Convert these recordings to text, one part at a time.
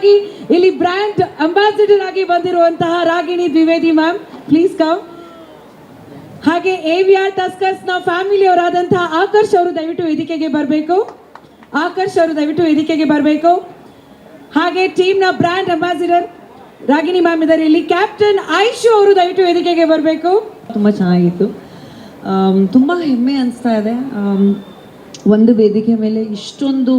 ಆಗಿ ಇಲ್ಲಿ brand ambassador ಆಗಿ ಬಂದಿರುವಂತಹ Ragini Dwivedi ma'am, please come. ಹಾಗೆ AVR ಟಸ್ಕರ್ಸ್ ನ ಫ್ಯಾಮಿಲಿ ಅವರಾದಂತಹ ಆಕರ್ಷ್ ಅವರು ದಯವಿಟ್ಟು ವೇದಿಕೆಗೆ ಬರಬೇಕು. ಹಾಗೆ ಟೀಮ್ ನ ಬ್ರ್ಯಾಂಡ್ ಅಂಬಾಸಿಡರ್ ರಾಗಿಣಿ ಮ್ಯಾಮ್ ಇದ್ದಾರೆ ಇಲ್ಲಿ. ಕ್ಯಾಪ್ಟನ್ ಐಶು ಅವರು ದಯವಿಟ್ಟು ವೇದಿಕೆಗೆ ಬರಬೇಕು. ತುಂಬ ಚೆನ್ನಾಗಿತ್ತು, ತುಂಬ ಹೆಮ್ಮೆ ಅನಿಸ್ತಾ ಇದೆ. ಒಂದು ವೇದಿಕೆ ಮೇಲೆ ಇಷ್ಟೊಂದು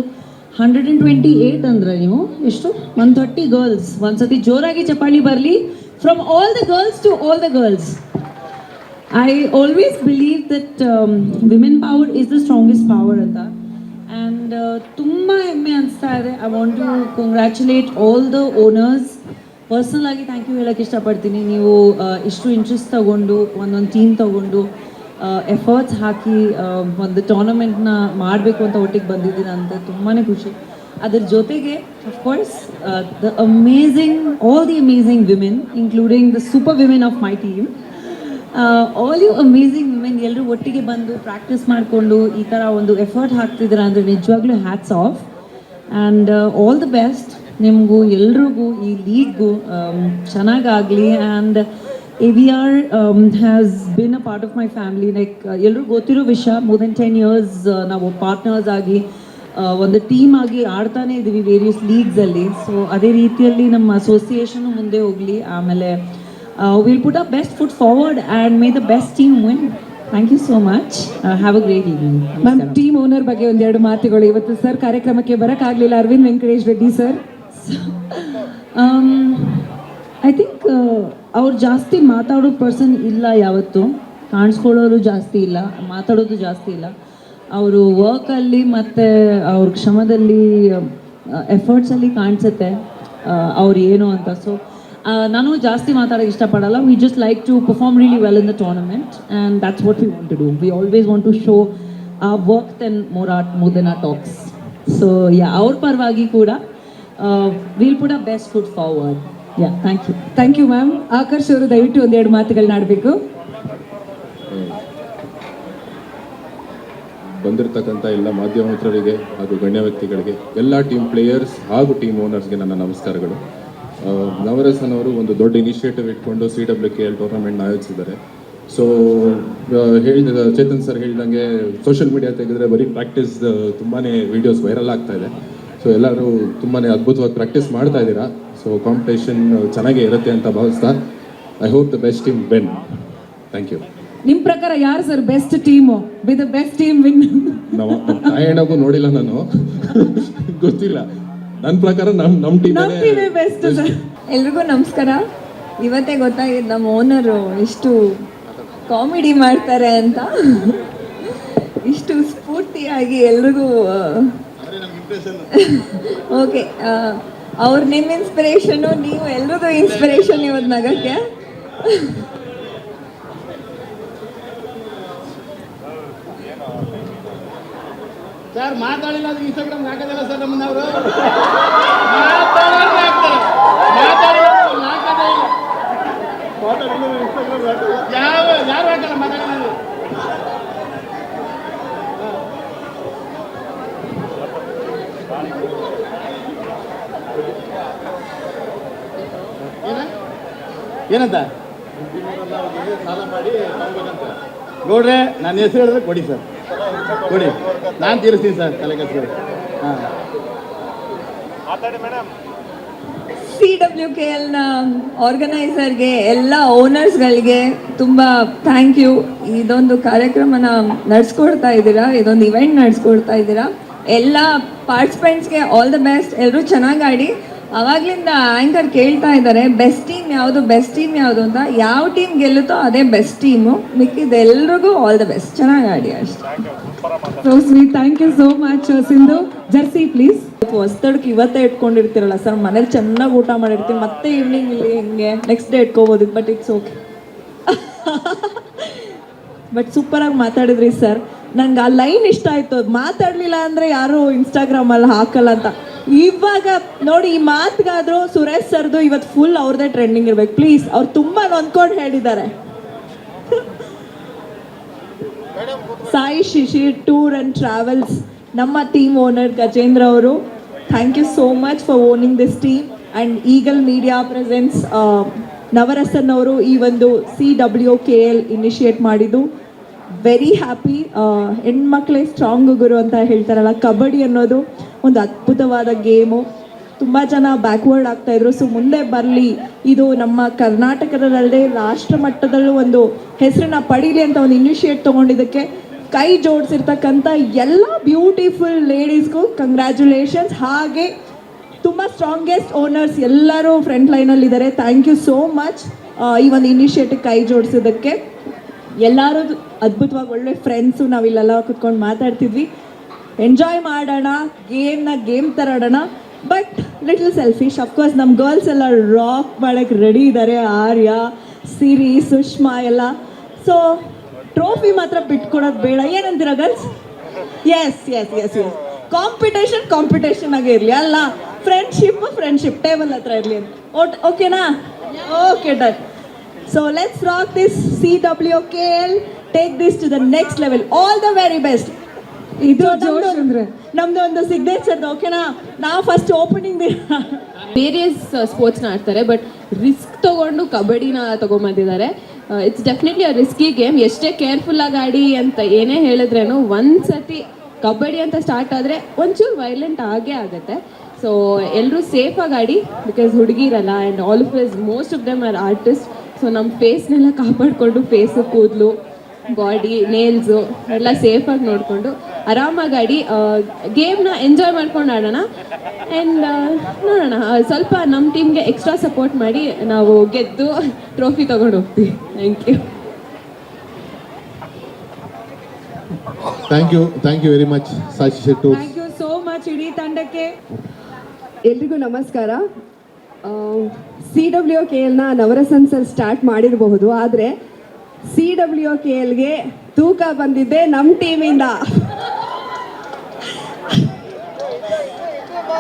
128 ಅಂದ್ರೆ ನೀವು ಎಷ್ಟು 130 ಗರ್ಲ್ಸ್, ಒಂದ್ಸತಿ ಜೋರಾಗಿ ಚಪ್ಪಾಳಿ ಬರಲಿ. From all the girls to all the girls. I always believe that women power is the strongest power ಅಂತ. ಆ್ಯಂಡ್ ತುಂಬ ಹೆಮ್ಮೆ ಅನಿಸ್ತಾ ಇದೆ. I want to congratulate all the owners. Personal ಆಗಿ ಥ್ಯಾಂಕ್ ಯು ಹೇಳೋಕ್ಕೆ ಇಷ್ಟಪಡ್ತೀನಿ. ನೀವು ಇಷ್ಟು ಇಂಟ್ರೆಸ್ಟ್ ತಗೊಂಡು ಒಂದೊಂದು ಟೀಮ್ ತಗೊಂಡು ಎಫರ್ಟ್ಸ್ ಹಾಕಿ ಒಂದು ಟೂರ್ನಮೆಂಟ್ನ ಮಾಡಬೇಕು ಅಂತ ಒಟ್ಟಿಗೆ ಬಂದಿದ್ದೀನಿ ಅಂತ ತುಂಬಾ ಖುಷಿ. ಅದ್ರ ಜೊತೆಗೆ of course all the amazing women, including the super women of my team, all you amazing women ಎಲ್ಲರೂ ಒಟ್ಟಿಗೆ ಬಂದು ಪ್ರಾಕ್ಟೀಸ್ ಮಾಡಿಕೊಂಡು ಈ ಥರ ಒಂದು ಎಫರ್ಟ್ ಹಾಕ್ತಿದ್ದೀರಾ ಅಂದರೆ ನಿಜವಾಗ್ಲೂ hats off. And all the best ನಿಮಗೂ ಎಲ್ರಿಗೂ, ಈ ಲೀಗ್ಗೂ ಚೆನ್ನಾಗಾಗಲಿ. And AVR has been a part of my family. Like ಎಲ್ಲರೂ ಗೊತ್ತಿರೋ ವಿಷಯ, more than 10 years ನಾವು ಪಾರ್ಟ್ನರ್ಸ್ ಆಗಿ ಒಂದು ಟೀಮ್ ಆಗಿ ಆಡ್ತಾನೆ ಇದ್ದೀವಿ ವೇರಿಯಸ್ ಲೀಗ್ಸಲ್ಲಿ. ಸೊ ಅದೇ ರೀತಿಯಲ್ಲಿ ನಮ್ಮ ಅಸೋಸಿಯೇಷನು ಮುಂದೆ ಹೋಗಲಿ. ಆಮೇಲೆ will put a best foot forward and may the best team win. Thank you so much. Have a great evening. Ma'am, team owner ಬಗ್ಗೆ ಒಂದೆರಡು ಮಾತುಗಳು. ಇವತ್ತು ಸರ್ ಕಾರ್ಯಕ್ರಮಕ್ಕೆ ಬರೋಕ್ಕಾಗಲಿಲ್ಲ, Arvind Venkatesh Reddy sir. I think ಅವ್ರು ಜಾಸ್ತಿ ಮಾತಾಡೋ ಪರ್ಸನ್ ಇಲ್ಲ, ಯಾವತ್ತು ಕಾಣಿಸ್ಕೊಳ್ಳೋರು ಜಾಸ್ತಿ ಇಲ್ಲ, ಮಾತಾಡೋದು ಜಾಸ್ತಿ ಇಲ್ಲ. ಅವರು ವರ್ಕಲ್ಲಿ ಮತ್ತು ಅವ್ರ ಕ್ಷಮದಲ್ಲಿ ಎಫರ್ಟ್ಸಲ್ಲಿ ಕಾಣಿಸುತ್ತೆ ಅವ್ರು ಏನು ಅಂತ. ಸೊ ನಾನು ಜಾಸ್ತಿ ಮಾತಾಡೋಕ್ಕೆ ಇಷ್ಟಪಡಲ್ಲ. We just like to perform really well in the tournament and that's what we want to do. We always want to show our work than more than our talks. So yeah, our parvagi kuda we'll put our best foot forward. Yeah, thank you ma'am. Akarsh ಅವರು ದಯವಿಟ್ಟು ಒಂದೆರಡು ಮಾತುಗಳನ್ನ ಆಡಬೇಕು. ಬಂದಿರತಕ್ಕಂಥ ಎಲ್ಲ ಮಾಧ್ಯಮ ಮಿತ್ರರಿಗೆ ಹಾಗೂ ಗಣ್ಯ ವ್ಯಕ್ತಿಗಳಿಗೆ, ಎಲ್ಲ ಟೀಮ್ ಪ್ಲೇಯರ್ಸ್ ಹಾಗೂ ಟೀಮ್ ಓನರ್ಸ್ಗೆ ನನ್ನ ನಮಸ್ಕಾರಗಳು. ನವರಸನ್ ಅವರು ಒಂದು ದೊಡ್ಡ ಇನಿಷಿಯೇಟಿವ್ ಇಟ್ಕೊಂಡು CWKL ಟೂರ್ನಮೆಂಟ್ನ ಆಯೋಜಿಸಿದ್ದಾರೆ. ಸೊ ಚೇತನ್ ಸರ್ ಹೇಳಿದಂಗೆ ಸೋಷಿಯಲ್ ಮೀಡಿಯಾ ತೆಗೆದ್ರೆ ಬರೀ ಪ್ರಾಕ್ಟೀಸ್ ತುಂಬಾ ವೀಡಿಯೋಸ್ ವೈರಲ್ ಆಗ್ತಾ ಇದೆ. ಸೊ ಎಲ್ಲರೂ ತುಂಬಾ ಅದ್ಭುತವಾಗಿ ಪ್ರಾಕ್ಟೀಸ್ ಮಾಡ್ತಾ ಇದ್ದೀರಾ. ಸೊ ಕಾಂಪಿಟೇಷನ್ ಚೆನ್ನಾಗೇ ಇರುತ್ತೆ ಅಂತ ಭಾವಿಸ್ತಾ I hope the best team win. Thank you. ನಿಮ್ಮ ಪ್ರಕಾರ ಯಾರು sir best team? Be the best team win. ನಾಯಣಗೂ ನೋಡಿಲ್ಲ ನಾನು, ಗೊತ್ತಿಲ್ಲ. ನನ್ನ ಪ್ರಕಾರ ನಮ್ಮ ಟೀಮೇ ಬೆಸ್ಟ್ ಸರ್. ಎಲ್ರಿಗೂ ನಮಸ್ಕಾರ. ಇವತ್ತೇ ಗೊತ್ತಾಗಿದೆ ನಮ್ಮ ಓನರು ಎಷ್ಟು ಕಾಮಿಡಿ ಮಾಡ್ತಾರೆ ಅಂತ. ಇಷ್ಟು ಸ್ಫೂರ್ತಿಯಾಗಿ ಎಲ್ರಿಗೂ ಓಕೆ, ಅವ್ರು ನಿಮ್ಮ ಇನ್ಸ್ಪಿರೇಷನು, ನೀವು ಎಲ್ರಿಗೂ ಇನ್ಸ್ಪಿರೇಷನ್ ಇವತ್ತು ನಗಕ್ಕೆ. ಸರ್ ಮಾತಾಡಿಲ್ಲ ಅಂದ್ರೆ ಇನ್ಸ್ಟಾಗ್ರಾಮ್ ಹಾಕೋದಿಲ್ಲ ಸರ್. ನಮ್ಮನ್ನ ಅವರು ಯಾರು ಹಾಕಲ್ಲ, ಮಾತಾಡಿಲ್ಲ. ಏನಂತ ಸಾಲ ಮಾಡಿ ತಗೋಬೇಕಂತ ನೋಡ್ರೆ ನಾನು ಹೆಸರು ಹೇಳಿದ್ರೆ ಕೊಡಿ ಸರ್, ಕೊಡಿ, ನಾನು ತೀರಿಸ್ತೀನಿ ಸರ್. ತಲೆ ಕೆಡಿಸ್ಕೊಳ್ಳಿ. ಹಾಂ, CWKLನ ಆರ್ಗನೈಸರ್ಗೆ, ಎಲ್ಲ ಓನರ್ಸ್ಗಳಿಗೆ ತುಂಬ ಥ್ಯಾಂಕ್ ಯು. ಇದೊಂದು ಕಾರ್ಯಕ್ರಮನ ನಡೆಸ್ಕೊಡ್ತಾ ಇದ್ದೀರಾ, ಇದೊಂದು ಇವೆಂಟ್ ನಡೆಸ್ಕೊಡ್ತಾ ಇದ್ದೀರಾ. ಎಲ್ಲ ಪಾರ್ಟಿಸಿಪೆಂಟ್ಸ್ಗೆ ಆಲ್ ದ ಬೆಸ್ಟ್. ಎಲ್ಲರೂ ಚೆನ್ನಾಗಿ ಆಡಿ. ಅವಾಗ್ಲಿಂದ ಆ್ಯಂಕರ್ ಕೇಳ್ತಾ ಇದ್ದಾರೆ ಬೆಸ್ಟ್ ಟೀಮ್ ಯಾವುದು ಅಂತ. ಯಾವ ಟೀಮ್ ಗೆಲ್ಲುತ್ತೋ ಅದೇ ಬೆಸ್ಟ್ ಟೀಮು. ಮಿಕ್ಕಿದೆಲ್ರಿಗೂ ಆಲ್ ದ ಬೆಸ್ಟ್. ಚೆನ್ನಾಗಿ ಆಡಿ ಅಷ್ಟೇ. So sweet. Thank you so much. Sindhu, jersey please. ಹೊಸ್ತಡಕ್ಕೆ ಇವತ್ತೇ ಇಟ್ಕೊಂಡಿರ್ತೀರಲ್ಲ ಸರ್, ಮನೇಲಿ ಚೆನ್ನಾಗಿ ಊಟ ಮಾಡಿರ್ತೀವಿ, ಮತ್ತೆ ಈವ್ನಿಂಗ್ ಇಲ್ಲಿ ಹಿಂಗೆ ನೆಕ್ಸ್ಟ್ ಡೇ ಇಟ್ಕೋಬೋದು. But it's okay. ಬಟ್ ಸೂಪರಾಗಿ ಮಾತಾಡಿದ್ರಿ ಸರ್. ನಂಗೆ ಆ ಲೈನ್ ಇಷ್ಟ ಆಯಿತು, ಮಾತಾಡಲಿಲ್ಲ ಅಂದರೆ ಯಾರು ಇನ್ಸ್ಟಾಗ್ರಾಮಲ್ಲಿ ಹಾಕಲ್ಲ ಅಂತ. ಇವಾಗ ನೋಡಿ, ಈ ಮಾತಿಗಾದರೂ ಸುರೇಶ್ ಸರ್ದು ಇವತ್ತು ಫುಲ್ ಅವ್ರದ್ದೇ ಟ್ರೆಂಡಿಂಗ್ ಇರ್ಬೇಕು ಪ್ಲೀಸ್. ಅವ್ರು ತುಂಬ ನೊಂದ್ಕೊಂಡು ಹೇಳಿದ್ದಾರೆ. Sai Shishir tour and travels, ನಮ್ಮ ಟೀಮ್ ಓನರ್ ಗಜೇಂದ್ರ ಅವರು, thank you so much for owning this team. And eagle media presence Navarasan ಅವರು ಈ ಒಂದು CWKL ಇನಿಷಿಯೇಟ್ ಮಾಡಿದ್ದು ವೆರಿ ಹ್ಯಾಪಿ. ಹೆಣ್ಮಕ್ಳೇ ಸ್ಟ್ರಾಂಗ್ ಗುರು ಅಂತ ಹೇಳ್ತಾರಲ್ಲ, ಕಬಡ್ಡಿ ಅನ್ನೋದು ಒಂದು ಅದ್ಭುತವಾದ ಗೇಮು. ತುಂಬ ಜನ ಬ್ಯಾಕ್ವರ್ಡ್ ಆಗ್ತಾಯಿದ್ರು. ಸೊ ಮುಂದೆ ಬರಲಿ, ಇದು ನಮ್ಮ ಕರ್ನಾಟಕದಲ್ಲದೆ ರಾಷ್ಟ್ರ ಮಟ್ಟದಲ್ಲೂ ಒಂದು ಹೆಸರನ್ನ ಪಡೀಲಿ ಅಂತ ಒಂದು ಇನಿಷಿಯೇಟ್ ತೊಗೊಂಡಿದ್ದಕ್ಕೆ ಕೈ ಜೋಡಿಸಿರ್ತಕ್ಕಂಥ ಎಲ್ಲ ಬ್ಯೂಟಿಫುಲ್ ಲೇಡೀಸ್ಗೂ ಕಂಗ್ರ್ಯಾಚುಲೇಷನ್ಸ್. ಹಾಗೆ ತುಂಬ ಸ್ಟ್ರಾಂಗೆಸ್ಟ್ ಓನರ್ಸ್ ಎಲ್ಲರೂ front ಲೈನಲ್ಲಿದ್ದಾರೆ. Thank you so much ಈ ಒಂದು ಇನಿಷಿಯೇಟಿವ್ ಕೈ ಜೋಡಿಸೋದಕ್ಕೆ. ಎಲ್ಲರೂ ಅದ್ಭುತವಾಗಿ ಒಳ್ಳೆ ಫ್ರೆಂಡ್ಸು, ನಾವಿಲ್ಲೆಲ್ಲ ಕುತ್ಕೊಂಡು ಮಾತಾಡ್ತಿದ್ವಿ. ಎಂಜಾಯ್ ಮಾಡೋಣ, ಗೇಮ್ ಥರ ಆಡೋಣ, ಬಟ್ ಲಿಟಲ್ ಸೆಲ್ಫಿಶ್. ಅಫ್ಕೋರ್ಸ್ ನಮ್ಮ ಗರ್ಲ್ಸ್ ಎಲ್ಲ ರಾಕ್ ಮಾಡೋಕ್ಕೆ ರೆಡಿ ಇದ್ದಾರೆ, ಆರ್ಯ, ಸಿರಿ, ಸುಷ್ಮಾ ಎಲ್ಲ. ಸೊ ಟ್ರೋಫಿ ಮಾತ್ರ ಬಿಟ್ಕೊಡೋದು ಬೇಡ, ಏನಂತೀರ girls? Yes yes yes yes competition ಆಗೇ ಇರಲಿ ಅಲ್ಲ, ಫ್ರೆಂಡ್ಶಿಪ್ ಟೇಬಲ್ ಹತ್ರ ಇರಲಿ ಅಂತ. ಓಕೆನಾ? Okay, done. So let's rock this CWKL, take this to the next level. All the very best. ಇದು ನಮ್ದು ಒಂದು ಸಿಗ್ನೇಚರ್, ಓಕೆನಾ? ನಾವು ಫಸ್ಟ್ ಓಪನಿಂಗ್ ವೇರಿಯಸ್ ಸ್ಪೋರ್ಟ್ಸ್ನ ಆಡ್ತಾರೆ, ಬಟ್ ರಿಸ್ಕ್ ತೊಗೊಂಡು ಕಬಡ್ಡಿನ ತೊಗೊಂಬಂದಿದ್ದಾರೆ. It's definitely a risky game. ಎಷ್ಟೇ ಕೇರ್ಫುಲ್ಲಾಗಿ ಆಡಿ ಅಂತ ಏನೇ ಹೇಳಿದ್ರೇನು, ಒಂದು ಸತಿ ಕಬಡ್ಡಿ ಅಂತ ಸ್ಟಾರ್ಟ್ ಆದರೆ ಒಂಚೂರು ವೈಲೆಂಟ್ ಆಗೇ ಆಗುತ್ತೆ. ಸೊ ಎಲ್ಲರೂ ಸೇಫಾಗಿ ಆಡಿ, ಬಿಕಾಸ್ ಹುಡುಗಿರಲ್ಲ, and all of is most of them are artist. So ನಮ್ಮ ಫೇಸ್ನೆಲ್ಲ ಕಾಪಾಡಿಕೊಂಡು, ಫೇಸು, ಕೂದಲು, ಬಾಡಿ, ನೇಲ್ಸು ಎಲ್ಲ ಸೇಫಾಗಿ ನೋಡಿಕೊಂಡು ಆರಾಮಾಗಿ ಆಡಿ ಗೇಮ್ನ ಎಂಜಾಯ್ ಮಾಡ್ಕೊಂಡು ಆಡೋಣ. ಆ್ಯಂಡ್ ನೋಡೋಣ, ಸ್ವಲ್ಪ ನಮ್ಮ ಟೀಮ್ಗೆ ಎಕ್ಸ್ಟ್ರಾ ಸಪೋರ್ಟ್ ಮಾಡಿ ನಾವು ಗೆದ್ದು ಟ್ರೋಫಿ ತೊಗೊಂಡು ಹೋಗ್ತೀವಿ. Thank you very much Sakshi Shetty. Thank you so much ಇಡೀ ತಂಡಕ್ಕೆ. ಎಲ್ರಿಗೂ ನಮಸ್ಕಾರ. CWKLನ ನವರಸನ್ಸಲ್ಲಿ ಸ್ಟಾರ್ಟ್ ಮಾಡಿರಬಹುದು, ಆದರೆ CWKLಗೆ ತೂಕ ಬಂದಿದ್ದೆ ನಮ್ಮ ಟೀಮಿಂದ.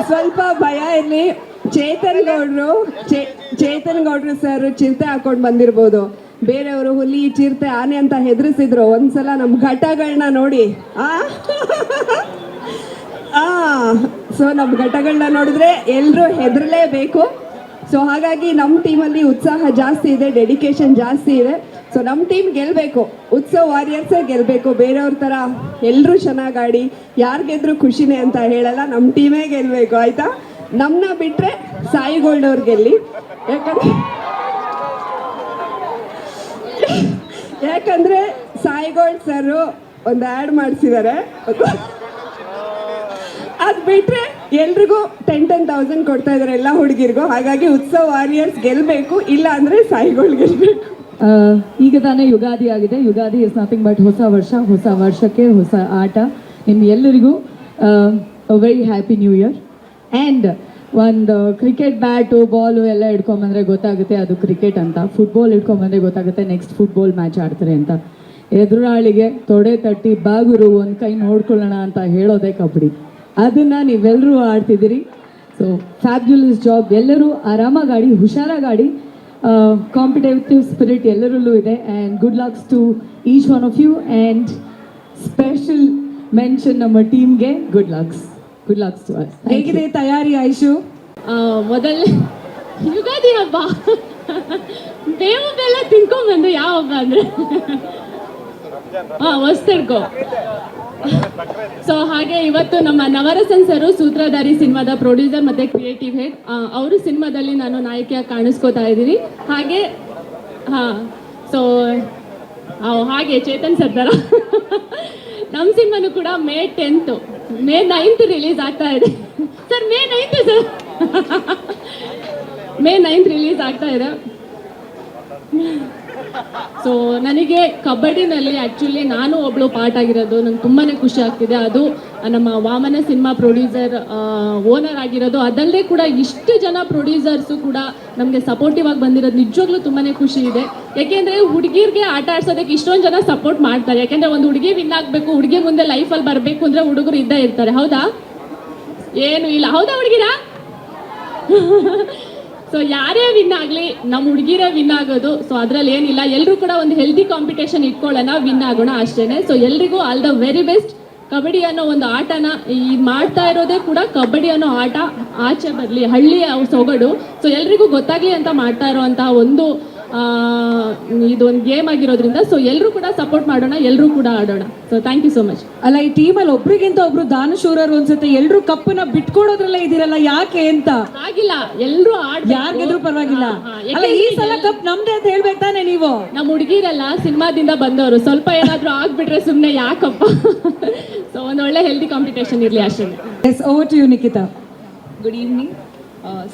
ಸ್ವಲ್ಪ ಭಯ ಇರಲಿ. ಚೇತನ್ ಗೌಡ್ರು ಸರ್ ಚಿರತೆ ಹಾಕೊಂಡು ಬಂದಿರ್ಬೋದು, ಬೇರೆಯವರು ಹುಲಿ, ಚಿರತೆ, ಆನೆ ಅಂತ ಹೆದರಿಸಿದ್ರು. ಒಂದ್ಸಲ ನಮ್ಮ ಘಟಗಳನ್ನ ನೋಡಿ, ಸೊ ನಮ್ಮ ಘಟಗಳನ್ನ ನೋಡಿದ್ರೆ ಎಲ್ಲರೂ ಹೆದರಲೇಬೇಕು. ಸೊ ಹಾಗಾಗಿ ನಮ್ಮ ಟೀಮಲ್ಲಿ ಉತ್ಸಾಹ ಜಾಸ್ತಿ ಇದೆ, ಡೆಡಿಕೇಶನ್ ಜಾಸ್ತಿ ಇದೆ. ಸೊ ನಮ್ಮ ಟೀಮ್ ಗೆಲ್ಲಬೇಕು, ಉತ್ಸವ್ ವಾರಿಯರ್ಸೇ ಗೆಲ್ಲಬೇಕು. ಬೇರೆಯವ್ರ ಥರ ಎಲ್ಲರೂ ಚೆನ್ನಾಗಿ ಆಡಿ ಯಾರು ಗೆದ್ರು ಖುಷಿನೇ ಅಂತ ಹೇಳಲ್ಲ, ನಮ್ಮ ಟೀಮೇ ಗೆಲ್ಲಬೇಕು, ಆಯಿತಾ? ನಮ್ಮನ್ನ ಬಿಟ್ಟರೆ ಸಾಯಿ ಗೋಲ್ಡ್ ಅವ್ರು ಗೆಲ್ಲಿ. ಯಾಕಂದರೆ ಸಾಯಿ ಗೋಲ್ಡ್ ಸರ್ ಒಂದು ಆ್ಯಡ್ ಮಾಡಿಸಿದ್ದಾರೆ, ಅದು ಬಿಟ್ಟರೆ ಎಲ್ರಿಗೂ 10,000 ಕೊಡ್ತಾ ಇದ್ದಾರೆ ಎಲ್ಲ ಹುಡುಗಿರಿಗೂ. ಹಾಗಾಗಿ ಉತ್ಸವ್ ವಾರಿಯರ್ಸ್ ಗೆಲ್ಲಬೇಕು, ಇಲ್ಲ ಅಂದರೆ ಸಾಯಿಗಳು ಗೆಲ್ಲಬೇಕು. ಈಗ ತಾನೇ ಯುಗಾದಿ ಆಗಿದೆ. ಯುಗಾದಿ ಇಸ್ ನಥಿಂಗ್ ಬಟ್ ಹೊಸ ವರ್ಷಕ್ಕೆ ಹೊಸ ಆಟ. ನಿಮ್ಗೆಲ್ಲರಿಗೂ very happy new year. And ಒಂದು ಕ್ರಿಕೆಟ್ ಬ್ಯಾಟು, ಬಾಲು ಎಲ್ಲ ಇಟ್ಕೊಂಬಂದರೆ ಗೊತ್ತಾಗುತ್ತೆ ಅದು ಕ್ರಿಕೆಟ್ ಅಂತ. ಫುಟ್ಬಾಲ್ ಇಟ್ಕೊಂಬಂದರೆ ಗೊತ್ತಾಗುತ್ತೆ ನೆಕ್ಸ್ಟ್ ಫುಟ್ಬಾಲ್ ಮ್ಯಾಚ್ ಆಡ್ತಾರೆ ಅಂತ. ಎದುರಾಳಿಗೆ ತೊಡೆ ತಟ್ಟಿ ಬಾಗುರು ಒಂದು ಕೈ ನೋಡ್ಕೊಳ್ಳೋಣ ಅಂತ ಹೇಳೋದೇ ಕಬಡ್ಡಿ. ಅದನ್ನು ನೀವೆಲ್ಲರೂ ಆಡ್ತಿದ್ದೀರಿ. So fabulous job. ಎಲ್ಲರೂ ಆರಾಮಾಗಿ ಆಡಿ, ಹುಷಾರಾಗಿ ಆಡಿ. ಕಾಂಪಿಟೇಟಿವ್ ಸ್ಪಿರಿಟ್ ಎಲ್ಲರಲ್ಲೂ ಇದೆ. And good lucks to each one of you. And special mention ನಮ್ಮ ಟೀಮ್ಗೆ ಗುಡ್ ಲಕ್ಸ್ ಟು ಅಸ್. ಹೇಗಿದೆ ತಯಾರಿ ಐಶು? ಮೊದಲನೇ ಯುಗಾದಿ ಹಬ್ಬ, ಬೇವು ಬೆಲ್ಲ ತಿನ್ಕೊಂಬಂದು. ಯಾವ ಹಬ್ಬ ಅಂದರೆ ಹೊಸ್ತಡ್ಕೋ. ಸೊ ಹಾಗೆ ಇವತ್ತು ನಮ್ಮ ನವರಸನ್ ಸರು ಸೂತ್ರಧಾರಿ ಸಿನಿಮಾದ ಪ್ರೊಡ್ಯೂಸರ್ ಮತ್ತು ಕ್ರಿಯೇಟಿವ್ ಹೆಡ್, ಅವರು ಸಿನಿಮಾದಲ್ಲಿ ನಾನು ನಾಯಕಿಯಾಗಿ ಕಾಣಿಸ್ಕೋತಾ ಇದ್ದೀನಿ. ಹಾಗೆ ಸೊ ಹಾಗೆ ಚೇತನ್ ಸರ್ ಥರ ನಮ್ಮ ಸಿನಿಮಾನು ಕೂಡ May 10th, May 9th release ಆಗ್ತಾ ಇದೆ sir. May 9th sir, May 9th release ಆಗ್ತಾ ಇದೆ. ಸೊ ನನಗೆ ಕಬಡ್ಡಿನಲ್ಲಿ ಆ್ಯಕ್ಚುಲಿ ನಾನು ಒಬ್ಬಳು ಪಾರ್ಟ್ ಆಗಿರೋದು ನಂಗೆ ತುಂಬಾ ಖುಷಿ ಆಗ್ತಿದೆ. ಅದು ನಮ್ಮ ವಾಮನ ಸಿನಿಮಾ ಪ್ರೊಡ್ಯೂಸರ್ ಓನರ್ ಆಗಿರೋದು. ಅದಲ್ಲದೆ ಕೂಡ ಇಷ್ಟು ಜನ ಪ್ರೊಡ್ಯೂಸರ್ಸು ಕೂಡ ನಮಗೆ ಸಪೋರ್ಟಿವ್ ಆಗಿ ಬಂದಿರೋದು ನಿಜವಾಗ್ಲೂ ತುಂಬಾ ಖುಷಿ ಇದೆ. ಯಾಕೆಂದರೆ ಹುಡುಗಿರಿಗೆ ಆಟ ಆಡ್ಸೋದಕ್ಕೆ ಇಷ್ಟೊಂದು ಜನ ಸಪೋರ್ಟ್ ಮಾಡ್ತಾರೆ. ಯಾಕೆಂದರೆ ಒಂದು ಹುಡುಗಿ ವಿನ್ ಆಗಬೇಕು, ಹುಡುಗಿ ಮುಂದೆ ಲೈಫಲ್ಲಿ ಬರಬೇಕು ಅಂದರೆ ಹುಡುಗರು ಇದ್ದೇ ಇರ್ತಾರೆ. ಹೌದಾ? ಏನು ಇಲ್ಲ, ಹೌದಾ ಹುಡುಗಿರಾ? ಸೊ ಯಾರೇ ವಿನ್ ಆಗಲಿ ನಮ್ಮ ಹುಡುಗಿರೇ ವಿನ್ ಆಗೋದು. ಸೊ ಅದರಲ್ಲಿ ಏನಿಲ್ಲ, ಎಲ್ಲರೂ ಕೂಡ ಒಂದು ಹೆಲ್ದಿ ಕಾಂಪಿಟೇಷನ್ ಇಟ್ಕೊಳ್ಳೋಣ, ವಿನ್ ಆಗೋಣ ಅಷ್ಟೇ. ಸೊ ಎಲ್ರಿಗೂ all the very best. Kabaddi ಅನ್ನೋ ಒಂದು ಆಟನ ಈ ಮಾಡ್ತಾ ಇರೋದೇ ಕೂಡ ಕಬಡ್ಡಿ ಅನ್ನೋ ಆಟ ಆಚೆ ಬರಲಿ, ಹಳ್ಳಿಯ ಸೊಗಡು. ಸೊ ಎಲ್ರಿಗೂ ಗೊತ್ತಾಗ್ಲಿ ಅಂತ ಮಾಡ್ತಾ ಇರೋವಂತಹ ಒಂದು ಇದೊಂದು ಗೇಮ್ ಆಗಿರೋದ್ರಿಂದ ಸೊ ಎಲ್ಲರೂ ಕೂಡ ಸಪೋರ್ಟ್ ಮಾಡೋಣ, ಎಲ್ಲರೂ ಕೂಡ ಆಡೋಣ. So thank you so much. ಅಲ್ಲ, ಈ ಟೀಮಲ್ಲಿ ಒಬ್ರಿಗಿಂತ ಒಬ್ರು ದಾನಶೂರರು ಅನ್ಸುತ್ತೆ. ಎಲ್ರು ಕಪ್ಪನ್ನ ಬಿಟ್ಕೊಡೋದ್ರಲ್ಲ ಇದೀರಲ್ಲ, ಯಾಕೆ ಅಂತ? ಆಗಿಲ್ಲ, ಎಲ್ಲರೂ ಯಾರಿಗಿದ್ರು ಪರವಾಗಿಲ್ಲ. ಅಲ್ಲ, ಈ ಸಲ ಕಪ್ ನಮ್ದೇ ಅಂತ ಹೇಳ್ಬೇಕು ತಾನೆ ನೀವು? ನಮ್ಮ ಹುಡುಗಿರೆಲ್ಲ ಸಿನಿಮಾದಿಂದ ಬಂದವರು, ಸ್ವಲ್ಪ ಏನಾದ್ರೂ ಆಗ್ಬಿಟ್ರೆ ಸುಮ್ಮನೆ ಯಾಕಪ್ಪ. ಸೊ ಒಂದು ಒಳ್ಳೆ ಹೆಲ್ದಿ ಕಾಂಪಿಟೇಷನ್ ಇರಲಿ ಅಷ್ಟೇ. Yes, over to you Nikhita. Good evening.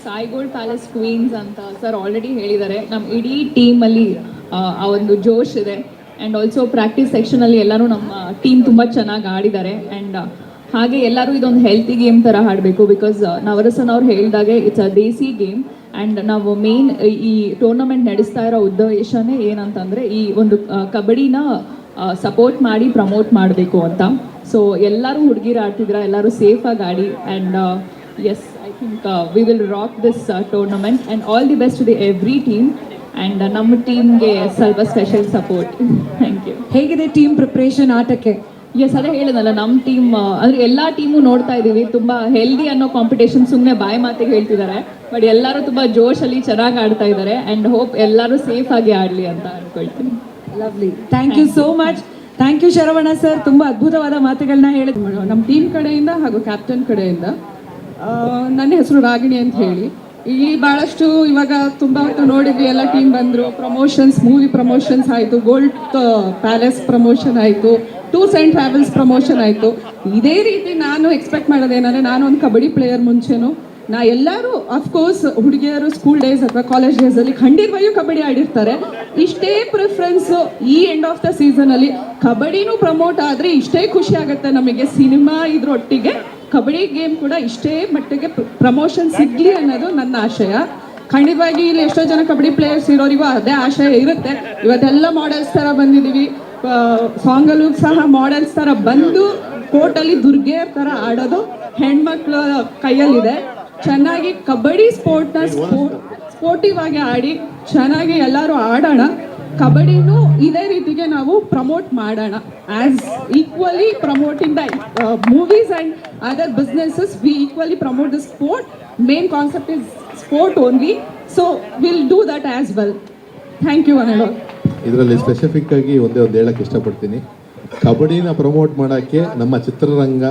Sai Gold palace queens ಅಂತ ಸರ್ ಆಲ್ರೆಡಿ ಹೇಳಿದ್ದಾರೆ. ನಮ್ಮ ಇಡೀ ಟೀಮಲ್ಲಿ ಆ ಒಂದು ಜೋಶ್ ಇದೆ. ಆ್ಯಂಡ್ ಆಲ್ಸೋ ಪ್ರಾಕ್ಟೀಸ್ ಸೆಕ್ಷನಲ್ಲಿ ಎಲ್ಲರೂ ನಮ್ಮ ಟೀಮ್ ತುಂಬ ಚೆನ್ನಾಗಿ ಆಡಿದ್ದಾರೆ. ಆ್ಯಂಡ್ ಹಾಗೆ ಎಲ್ಲರೂ ಇದೊಂದು ಹೆಲ್ತಿ ಗೇಮ್ ಥರ ಆಡಬೇಕು. ಬಿಕಾಸ್ ನವರಸನ್ ಅವ್ರು ಹೇಳಿದಾಗೆ it's a Desi game. And ನಾವು ಮೇನ್ ಈ ಟೂರ್ನಮೆಂಟ್ ನಡೆಸ್ತಾ ಇರೋ ಉದ್ದೇಶನೇ ಏನಂತಂದರೆ ಈ ಒಂದು ಕಬಡ್ಡಿನ ಸಪೋರ್ಟ್ ಮಾಡಿ ಪ್ರಮೋಟ್ ಮಾಡಬೇಕು ಅಂತ. ಸೊ ಎಲ್ಲರೂ ಹುಡುಗಿರು ಆಡ್ತಿದ್ರ, ಎಲ್ಲರೂ ಸೇಫಾಗಿ ಆಡಿ. And yes, I think we will rock this tournament and all the best to the every team and ನಮ್ಮ ಟೀಮ್ಗೆ ಸ್ವಲ್ಪ ಸ್ಪೆಷಲ್ ಸಪೋರ್ಟ್. Thank you. ಹೇಗಿದೆ ಟೀಮ್ ಪ್ರಿಪ್ರೇಷನ್ ಆಟಕ್ಕೆ? ಎಸ್, ಅದೇ ಹೇಳಿದ್ನಲ್ಲ, ನಮ್ಮ ಟೀಮ್ ಅಂದರೆ ಎಲ್ಲ ಟೀಮು ನೋಡ್ತಾ ಇದ್ದೀವಿ. ತುಂಬ ಹೆಲ್ದಿ ಅನ್ನೋ ಕಾಂಪಿಟೇಷನ್ ಸುಮ್ಮನೆ ಬಾಯಿ ಮಾತಿಗೆ ಹೇಳ್ತಿದ್ದಾರೆ, ಬಟ್ ಎಲ್ಲರೂ ತುಂಬ ಜೋಶಲ್ಲಿ ಚೆನ್ನಾಗಿ ಆಡ್ತಾ ಇದ್ದಾರೆ. ಆ್ಯಂಡ್ ಹೋಪ್ ಎಲ್ಲರೂ ಸೇಫ್ ಆಗಿ ಆಡಲಿ ಅಂತ ಅನ್ಕೊಳ್ತೀನಿ. Lovely, thank you so much. Thank you Saravana sir, ತುಂಬಾ ಅದ್ಭುತವಾದ ಮಾತುಗಳನ್ನ ಹೇಳಿದ್ರು ನಮ್ಮ ಟೀಮ್ ಕಡೆಯಿಂದ ಹಾಗೂ ಕ್ಯಾಪ್ಟನ್ ಕಡೆಯಿಂದ. ನನ್ನ ಹೆಸರು ರಾಗಿಣಿ ಅಂತ ಹೇಳಿ. ಇಲ್ಲಿ ಭಾಳಷ್ಟು ಇವಾಗ ತುಂಬ ಹೊತ್ತು ನೋಡಿದ್ವಿ, ಎಲ್ಲ ಟೀಮ್ ಬಂದರು. ಪ್ರಮೋಷನ್ಸ್, ಮೂವಿ ಪ್ರಮೋಷನ್ಸ್ ಆಯಿತು, ಗೋಲ್ಡ್ ಪ್ಯಾಲೇಸ್ ಪ್ರಮೋಷನ್ ಆಯಿತು, ಟೂರ್ಸ್ ಆ್ಯಂಡ್ ಟ್ರಾವೆಲ್ಸ್ ಪ್ರಮೋಷನ್ ಆಯಿತು. ಇದೇ ರೀತಿ ನಾನು ಎಕ್ಸ್ಪೆಕ್ಟ್ ಮಾಡೋದೇನಂದರೆ, ನಾನು ಒಂದು ಕಬಡ್ಡಿ ಪ್ಲೇಯರ್ ಮುಂಚೆನೂ ಎಲ್ಲರೂ ಅಫ್ಕೋರ್ಸ್ ಹುಡುಗಿಯರು ಸ್ಕೂಲ್ ಡೇಸ್ ಅಥವಾ ಕಾಲೇಜ್ ಡೇಸಲ್ಲಿ ಖಂಡಿತವಾಗಿಯೂ ಕಬಡ್ಡಿ ಆಡಿರ್ತಾರೆ. ಇಷ್ಟೇ ಪ್ರಿಫರೆನ್ಸು ಈ ಎಂಡ್ ಆಫ್ ದ ಸೀಸನಲ್ಲಿ ಕಬಡ್ಡಿನೂ ಪ್ರಮೋಟ್ ಆದರೆ ಇಷ್ಟೇ ಖುಷಿ ಆಗುತ್ತೆ ನಮಗೆ. ಸಿನಿಮಾ ಇದ್ರೊಟ್ಟಿಗೆ ಕಬಡ್ಡಿ ಗೇಮ್ ಕೂಡ ಇಷ್ಟೇ ಮಟ್ಟಿಗೆ ಪ್ರಮೋಷನ್ ಸಿಗಲಿ ಅನ್ನೋದು ನನ್ನ ಆಶಯ. ಖಂಡಿತವಾಗಿ ಇಲ್ಲಿ ಎಷ್ಟೋ ಜನ ಕಬಡ್ಡಿ ಪ್ಲೇಯರ್ಸ್ ಇರೋರಿಗೂ ಅದೇ ಆಶಯ ಇರುತ್ತೆ. ಇವತ್ತೆಲ್ಲ ಮಾಡೆಲ್ಸ್ ಥರ ಬಂದಿದ್ದೀವಿ, ಸಾಂಗಲ್ಲೂ ಸಹ ಮಾಡೆಲ್ಸ್ ಥರ ಬಂದು ಕೋರ್ಟಲ್ಲಿ ದುರ್ಗೆಯರ್ ಥರ ಆಡೋದು ಹೆಣ್ಮಕ್ಳ ಕೈಯಲ್ಲಿದೆ. ಚೆನ್ನಾಗಿ ಕಬಡ್ಡಿ ಸ್ಪೋರ್ಟ್ನ ಸ್ಪೋರ್ಟಿವ್ ಆಗಿ ಆಡಿ ಚೆನ್ನಾಗಿ ಎಲ್ಲರೂ ಆಡೋಣ. ಕಬಡ್ಡಿನೂ ಇದೇ ರೀತಿಗೆ ನಾವು ಪ್ರಮೋಟ್ ಮಾಡೋಣ. As equally promoting the movies and other businesses, we equally promote the sport. Main concept is sport only, so will do that as well. Thank you ಅನಲ್. ಇದರಲ್ಲಿ ಸ್ಪೆಸಿಫಿಕ್ ಆಗಿ ಒಂದೇ ಒಂದು ಹೇಳಕ್ಕೆ ಇಷ್ಟಪಡ್ತೀನಿ. ಕಬಡ್ಡಿನ ಪ್ರಮೋಟ್ ಮಾಡೋಕ್ಕೆ ನಮ್ಮ ಚಿತ್ರರಂಗ